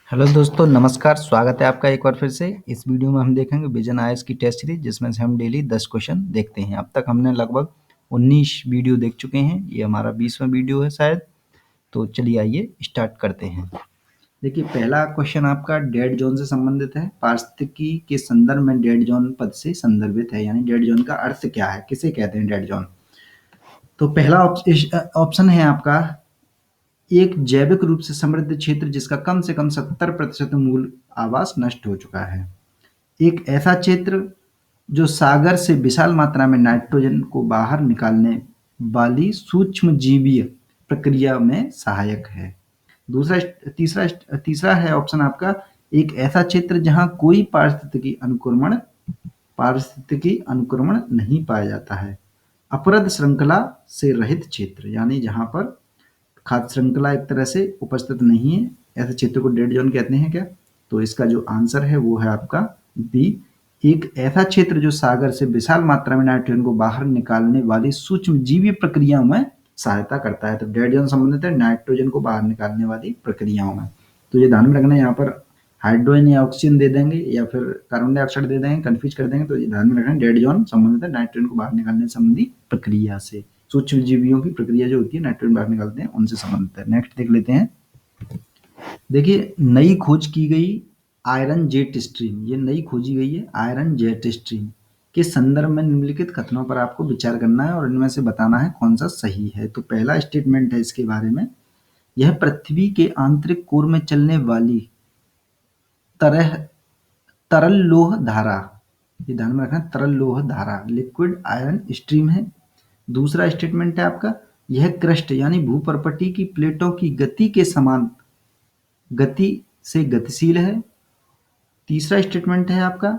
Hello दोस्तों, नमस्कार। स्वागत है आपका एक बार फिर से। इस वीडियो में हम देखेंगे विजन आईएएस की टेस्ट सीरीज, जिसमें से हम डेली 10 क्वेश्चन देखते हैं। अब तक हमने लगभग 19 वीडियो देख चुके हैं। ये हमारा 20वां वीडियो है शायद। तो चलिए आइए स्टार्ट करते हैं। देखिए, पहला क्वेश्चन आपका डेड जोन से संबंधित है। पारिस्थितिकी के संदर्भ में डेड जोन पद से संदर्भित है, यानी डेड जोन का अर्थ क्या है, किसे कहते हैं डेड जोन। तो पहला ऑप्शन है आपका, एक जैविक रूप से समृद्ध क्षेत्र जिसका कम से कम 70% मूल आवास नष्ट हो चुका है। एक ऐसा क्षेत्र जो सागर से विशाल मात्रा में नाइट्रोजन को बाहर निकालने वाली सूक्ष्मजीवीय प्रक्रिया में सहायक है। दूसरा तीसरा तीसरा है ऑप्शन आपका, एक ऐसा क्षेत्र जहां कोई पारिस्थितिकी अनुक्रमण नहीं पाया जाता है। अपरद श्रृंखला से रहित क्षेत्र, यानी जहां पर खाद्य श्रृंखला एक तरह से उपस्थित नहीं है, ऐसे क्षेत्र को डेड जोन कहते हैं क्या। तो इसका जो आंसर है वो है आपका बी, एक ऐसा क्षेत्र जो सागर से विशाल मात्रा में नाइट्रोजन को बाहर निकालने वाली सूक्ष्म जीवी प्रक्रियाओं में सहायता करता है। तो डेड जोन संबंधित है नाइट्रोजन को बाहर निकालने वाली प्रक्रियाओं में। तो ये ध्यान में रखना है, यहाँ पर हाइड्रोजन या ऑक्सीजन दे देंगे या फिर कार्बन डाइऑक्साइड दे देंगे, कंफ्यूज कर देंगे। तो ये ध्यान में रखना, डेड जोन संबंधित है नाइट्रोजन को बाहर निकालने संबंधी प्रक्रिया से। सूक्ष्म जीवियों की प्रक्रिया जो होती है नाइट्रोजन बाहर निकालते हैं, उनसे संबंधित है। नेक्स्ट देख लेते हैं। देखिए, नई खोज की गई आयरन जेट स्ट्रीम, ये नई खोजी गई है आयरन जेट स्ट्रीम के संदर्भ में निम्नलिखित कथनों पर आपको विचार करना है और इनमें से बताना है कौन सा सही है। तो पहला स्टेटमेंट है इसके बारे में, यह पृथ्वी के आंतरिक कोर में चलने वाली तरह तरल लोह धारा, ये ध्यान में रखना, तरल लोह धारा लिक्विड आयरन स्ट्रीम है। दूसरा स्टेटमेंट है आपका, यह क्रस्ट यानी भूपर्पटी की प्लेटों की गति के समान गति से गतिशील है। तीसरा स्टेटमेंट है आपका,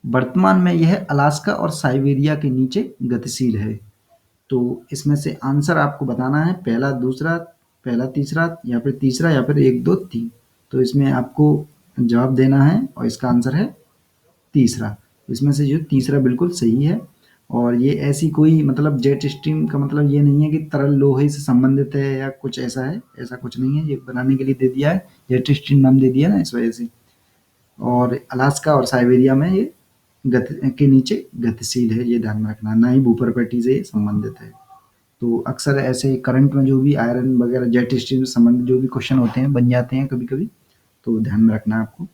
वर्तमान में यह अलास्का और साइबेरिया के नीचे गतिशील है। तो इसमें से आंसर आपको बताना है पहला, दूसरा, पहला, तीसरा, या फिर तीसरा, या फिर 1, 2, 3। तो इसमें आपको जवाब देना है और इसका आंसर है तीसरा। इसमें से जो तीसरा बिल्कुल सही है। और ये ऐसी कोई मतलब जेट स्ट्रीम का मतलब ये नहीं है कि तरल लोहे से संबंधित है या कुछ ऐसा है, ऐसा कुछ नहीं है। ये बनाने के लिए दे दिया है, जेट स्ट्रीम नाम दे दिया ना, इस वजह से। और अलास्का और साइबेरिया में ये गति के नीचे गतिशील है, ये ध्यान में रखना, ना ही भूपर्पटी से संबंधित है। तो अक्सर ऐसे करंट में जो भी आयरन वगैरह जेट स्ट्रीम से संबंधित जो भी क्वेश्चन होते हैं बन जाते हैं कभी कभी, तो ध्यान में रखना है आपको।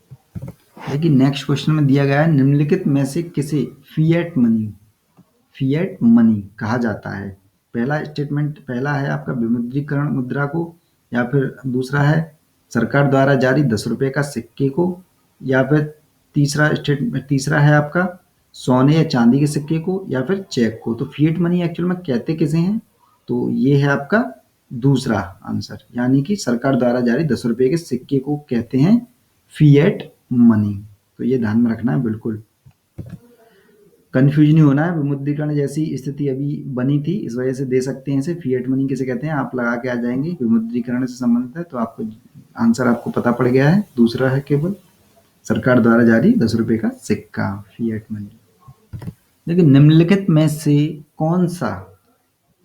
देखिए, नेक्स्ट क्वेश्चन में दिया गया है, निम्नलिखित में से किसे फिएट मनी कहा जाता है। पहला स्टेटमेंट, पहला है आपका विमुद्रीकरण मुद्रा को, या फिर दूसरा है सरकार द्वारा जारी 10 रुपए का सिक्के को, या फिर तीसरा है आपका सोने या चांदी के सिक्के को, या फिर चेक को। तो फिएट मनी एक्चुअल में कहते किसे हैं, तो ये है आपका दूसरा आंसर, यानी कि सरकार द्वारा जारी 10 रुपए के सिक्के को कहते हैं फिएट मनी। तो ये ध्यान में रखना है, बिल्कुल कंफ्यूज नहीं होना है। विमुद्रीकरण जैसी स्थिति अभी बनी थी, इस वजह से दे सकते हैं इसे। फिएट मनी किसे कहते हैं आप लगा के आ जाएंगे, विमुद्रीकरण से संबंधित है। तो आपको आंसर आपको पता पड़ गया है, दूसरा है केवल सरकार द्वारा जारी 10 रुपए का सिक्का, फिएट मनी। लेकिन निम्नलिखित में से कौन सा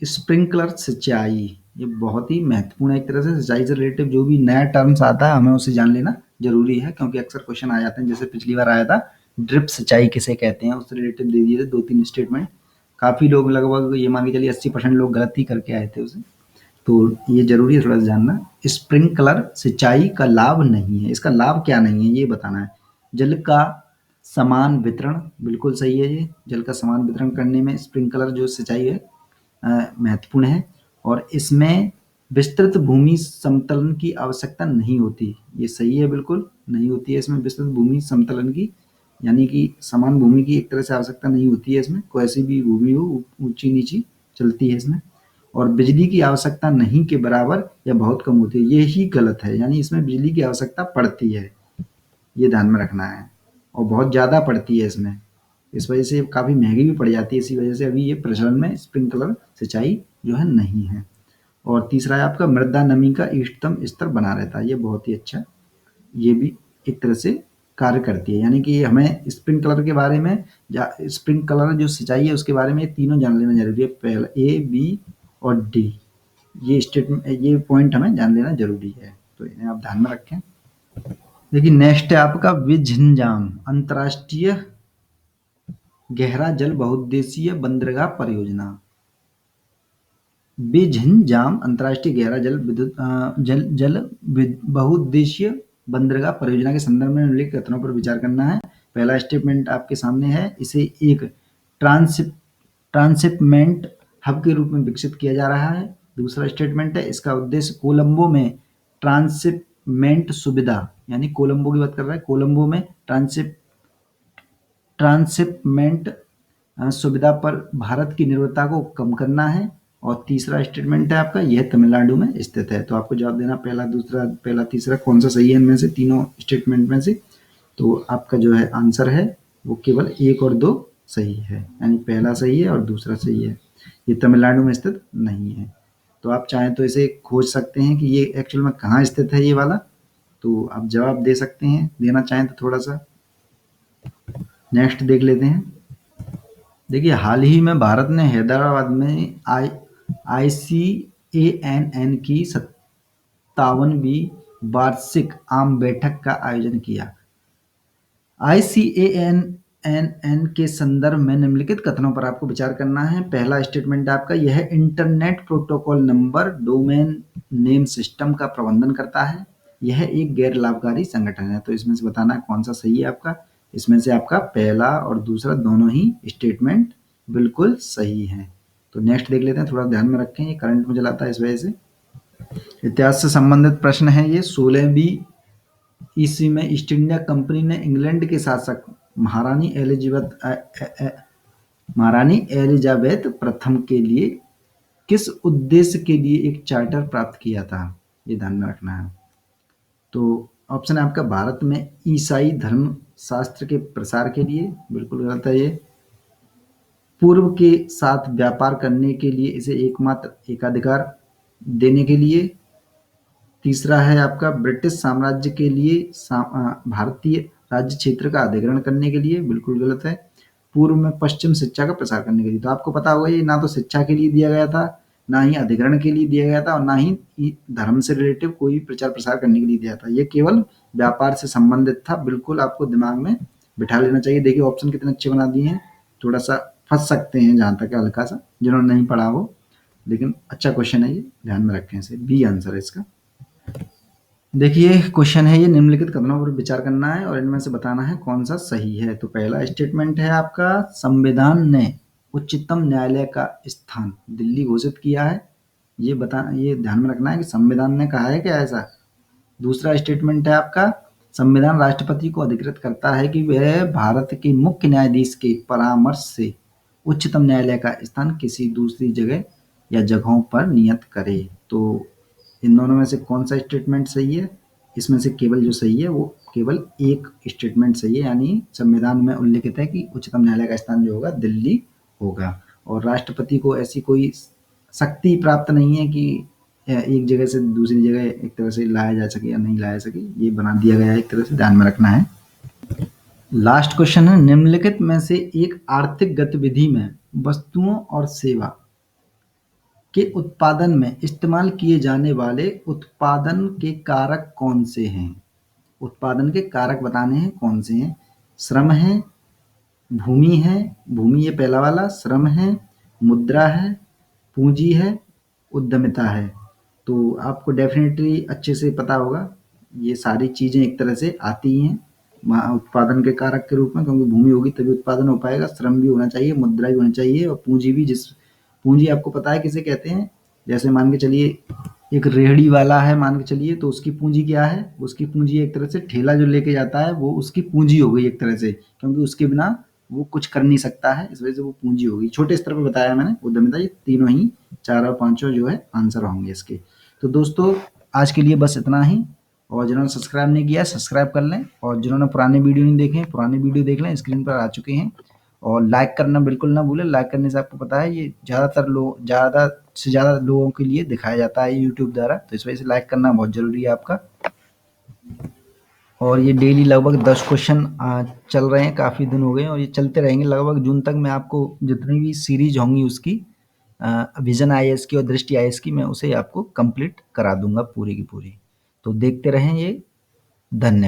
स्प्रिंकलर सिंचाई, ये बहुत ही महत्वपूर्ण है। एक तरह से सिंचाई से रिलेटिव जो भी नया टर्म्स आता है हमें उसे जान लेना जरूरी है, क्योंकि अक्सर क्वेश्चन आ जाते हैं। जैसे पिछली बार आया था ड्रिप सिंचाई किसे कहते हैं, उससे रिलेटिव दे दिए थे 2-3 स्टेटमेंट। काफी लोग, लगभग ये मान के चलिए 80% लोग गलत ही करके आए थे उसे। तो ये जरूरी है थोड़ा सा जानना। स्प्रिंकलर सिंचाई का लाभ नहीं है, इसका लाभ क्या नहीं है ये बताना है। जल का समान वितरण, बिल्कुल सही है। ये जल का समान वितरण करने में स्प्रिंकलर जो सिंचाई है महत्वपूर्ण है। और इसमें विस्तृत भूमि समतलन की आवश्यकता नहीं होती, ये सही है, बिल्कुल नहीं होती है इसमें विस्तृत भूमि समतलन की, यानी कि समान भूमि की एक तरह से आवश्यकता नहीं होती है इसमें, कोई ऐसी भी भूमि हो ऊंची नीची चलती है इसमें। और बिजली की आवश्यकता नहीं के बराबर या बहुत कम होती है, ये ही गलत है, यानी इसमें बिजली की आवश्यकता पड़ती है, ये ध्यान में रखना है। और बहुत ज़्यादा पड़ती है इसमें, इस वजह से काफ़ी महंगी भी पड़ जाती है। इसी वजह से अभी ये प्रचलन में स्प्रिंकलर सिंचाई जो है नहीं है। और तीसरा है आपका मृदा नमी का इष्टतम स्तर बना रहता है, ये बहुत ही अच्छा, ये भी एक तरह से कार्य करती है। यानी कि हमें स्प्रिंकलर के बारे में, स्प्रिंकलर जो सिंचाई है उसके बारे में ये तीनों जान लेना जरूरी है। पहला ए, बी और डी, ये स्टेटमेंट, ये पॉइंट हमें जान लेना जरूरी है, तो इन्हें आप ध्यान में रखें। देखिए नेक्स्ट है आपका विझंजाम अंतर्राष्ट्रीय गहरा जल बहुउद्देशीय बंदरगाह परियोजना। विझंजाम अंतर्राष्ट्रीय गहरा जल विद्युत बहुउद्देशीय बंदरगाह परियोजना के संदर्भ में निम्नलिखित कथनों पर विचार करना है। पहला स्टेटमेंट आपके सामने है, इसे एक ट्रांसशिपमेंट हब के रूप में विकसित किया जा रहा है। दूसरा स्टेटमेंट है, इसका उद्देश्य कोलंबो में ट्रांसशिपमेंट सुविधा, यानी कोलंबो की बात कर रहा है, कोलंबो में ट्रांसशिपमेंट सुविधा पर भारत की निर्भरता को कम करना है। और तीसरा स्टेटमेंट है आपका, यह तमिलनाडु में स्थित है। तो आपको जवाब देना पहला, दूसरा, पहला, तीसरा कौन सा सही है इनमें से तीनों स्टेटमेंट में से। तो आपका जो है आंसर है वो केवल 1 और 2 सही है, यानी पहला सही है और दूसरा सही है। ये तमिलनाडु में स्थित नहीं है। तो आप चाहें तो इसे खोज सकते हैं कि ये एक्चुअल में कहाँ स्थित है ये वाला, तो आप जवाब दे सकते हैं, देना चाहें तो थोड़ा सा। नेक्स्ट देख लेते हैं। देखिए हाल ही में भारत ने हैदराबाद में ICANN की 57वीं वार्षिक आम बैठक का आयोजन किया। ICANN के संदर्भ में निम्नलिखित कथनों पर आपको विचार करना है। पहला स्टेटमेंट आपका, यह internet protocol number domain name system का प्रबंधन करता है। यह एक गैर लाभकारी संगठन है। तो इसमें से बताना है कौन सा सही है आपका। इसमें से आपका पहला और दूसरा दोनों ही स्टेटमेंट बिल्कुल सही है। तो नेक्स्ट देख लेते हैं, थोड़ा ध्यान में रखें, ये करंट में चलाता है इस वजह से। इतिहास से संबंधित प्रश्न है ये। 16वीं ईस्वी में ईस्ट इंडिया कंपनी ने इंग्लैंड के शासक महारानी एलिजाबेथ प्रथम के लिए किस उद्देश्य के लिए एक चार्टर प्राप्त किया था, ये ध्यान में रखना है। तो ऑप्शन है आपका, भारत में ईसाई धर्म शास्त्र के प्रसार के लिए, बिल्कुल गलत है ये। पूर्व के साथ व्यापार करने के लिए इसे एकमात्र एकाधिकार देने के लिए। तीसरा है आपका, ब्रिटिश साम्राज्य के लिए भारतीय राज्य क्षेत्र का अधिग्रहण करने के लिए, बिल्कुल गलत है। पूर्व में पश्चिम शिक्षा का प्रसार करने के लिए। तो आपको पता होगा ये ना तो शिक्षा के लिए दिया गया था, ना ही अधिग्रहण के लिए दिया गया था, और ना ही धर्म से रिलेटिव कोई प्रचार प्रसार करने के लिए दिया था। ये केवल व्यापार से संबंधित था। बिल्कुल आपको दिमाग में बिठा लेना चाहिए। देखिए ऑप्शन कितने अच्छे बना दिए हैं। थोड़ा सा फंस सकते हैं जहाँ तक है, हल्का सा, जिन्होंने नहीं पढ़ा वो, लेकिन अच्छा क्वेश्चन है ये, ध्यान में रखें इसे। बी आंसर है इसका। देखिए क्वेश्चन है ये, निम्नलिखित कथनों पर विचार करना है और इनमें से बताना है कौन सा सही है। तो पहला स्टेटमेंट है आपका, संविधान ने उच्चतम न्यायालय का स्थान दिल्ली घोषित किया है। ये ध्यान में रखना है कि संविधान ने कहा है क्या ऐसा। दूसरा स्टेटमेंट है आपका, संविधान राष्ट्रपति को अधिकृत करता है कि वह भारत के मुख्य न्यायाधीश के परामर्श से उच्चतम न्यायालय का स्थान किसी दूसरी जगह या जगहों पर नियत करे। तो इन दोनों में से कौन सा स्टेटमेंट सही है। इसमें से केवल जो सही है वो केवल एक स्टेटमेंट सही है, यानी संविधान में उल्लिखित है कि उच्चतम न्यायालय का स्थान जो होगा दिल्ली होगा, और राष्ट्रपति को ऐसी कोई शक्ति प्राप्त नहीं है कि एक जगह से दूसरी जगह एक तरह से लाया जा सके या नहीं लाया सके। ये बना दिया गया है एक तरह से, ध्यान में रखना है। लास्ट क्वेश्चन है, निम्नलिखित में से एक आर्थिक गतिविधि में वस्तुओं और सेवा के उत्पादन में इस्तेमाल किए जाने वाले उत्पादन के कारक कौन से हैं। उत्पादन के कारक बताने हैं कौन से हैं। श्रम है, भूमि है, भूमि ये पहला वाला, श्रम है, मुद्रा है, पूंजी है, उद्यमिता है। तो आपको डेफिनेटली अच्छे से पता होगा ये सारी चीजें एक तरह से आती हैं उत्पादन के कारक के रूप में, क्योंकि भूमि होगी तभी उत्पादन हो पाएगा, श्रम भी होना चाहिए, मुद्रा भी होनी चाहिए, और पूंजी भी। पूंजी आपको पता है किसे कहते हैं। जैसे मान के चलिए एक रेहड़ी वाला है, मान के चलिए, तो उसकी पूंजी क्या है। उसकी पूंजी एक तरह से ठेला जो लेके जाता है वो उसकी पूंजी हो गई एक तरह से, क्योंकि उसके बिना वो कुछ कर नहीं सकता है, इस वजह से वो पूंजी होगी। छोटे स्तर पर बताया मैंने उद्यमिता। ये तीनों ही, चार और पांचों जो है आंसर होंगे इसके। तो दोस्तों आज के लिए बस इतना ही, और जिन्होंने सब्सक्राइब नहीं किया सब्सक्राइब कर लें, और जिन्होंने पुराने वीडियो नहीं देखे पुराने वीडियो देख लें, स्क्रीन पर आ चुके हैं। और लाइक करना बिल्कुल ना भूलें। लाइक करने से आपको पता है ये ज़्यादा से ज़्यादा लोगों के लिए दिखाया जाता है यूट्यूब द्वारा, तो इस वजह से लाइक करना बहुत ज़रूरी है आपका। और ये डेली लगभग 10 क्वेश्चन चल रहे हैं, काफ़ी दिन हो गए और ये चलते रहेंगे लगभग जून तक। मैं आपको जितनी भी सीरीज होंगी उसकी विजन IAS की और दृष्टि IAS की, मैं उसे आपको कंप्लीट करा दूंगा पूरी की पूरी। तो देखते रहें ये। धन्यवाद।